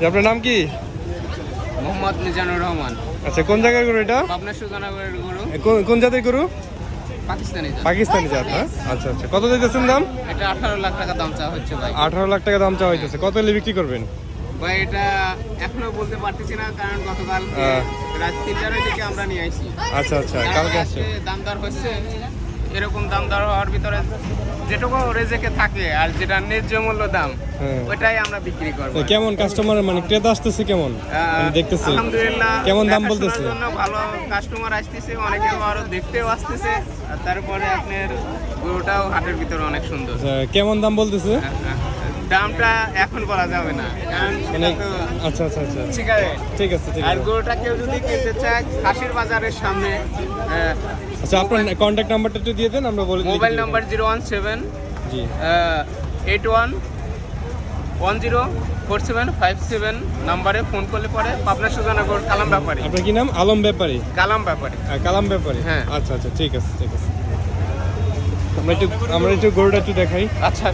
আপনার নাম কি? মোহাম্মদ মিজানুর রহমান। আচ্ছা, কোন জায়গার গরু এটা? পাবনা সুজানগরের গরু। কোন জাতের গরু? পাকিস্তানি জাত। পাকিস্তানি জাত না? আচ্ছা আচ্ছা, কত দিতেছেন দাম? এটা 18 লাখ টাকা দাম চাওয়া হচ্ছে ভাই। 18 লাখ টাকা দাম চাওয়া হইতেছে। কত হলে বিক্রি করবেন? ভাই এটা এখনো বলতে পারতেছি না, কারণ গতকাল রাত 3টার দিকে আমরা নিয়ে আইছি। আচ্ছা আচ্ছা, কালকে আসছে। দাম দর হচ্ছে, এরকম দাম দর হওয়ার ভিতরে যেটুকু রেজেকে থাকে আর যেটা ন্যায্য মূল্য দাম, ওইটাই আমরা বিক্রি করব। কেমন কাস্টমার মানে ক্রেতা আসতেছে কেমন? মানে দেখতেছে আলহামদুলিল্লাহ, কেমন দাম বলতেছে? জন্য ভালো কাস্টমার আসতেছে, অনেকে আরো দেখতেও আসতেছে। আর তারপরে আপনার গরুটাও হাটের ভিতরে অনেক সুন্দর। কেমন দাম বলতেছে? দামটা এখন বলা যাবে না, কারণ আচ্ছা আচ্ছা আচ্ছা, ঠিক আছে, ঠিক আছে ঠিক আর আছে। গরুটা কেউ যদি কিনতে চায় খাসির বাজারের সামনে। আচ্ছা, আপনার কন্ট্যাক্ট নাম্বারটা একটু দিয়ে দেন, আমরা বলে। মোবাইল নাম্বার 017 জি 81104757 নাম্বারে ফোন করলে পরে পাবনা সুজানগর কালাম ব্যাপারী। আপনার কি নাম? আলম ব্যাপারী। কালাম ব্যাপারী। কালাম ব্যাপারী, হ্যাঁ। আচ্ছা আচ্ছা, ঠিক আছে ঠিক আছে। আমরা একটু গরুটা একটু দেখাই। আচ্ছা,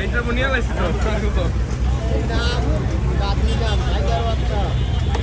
এটা বুনিয়া লাইছি তো।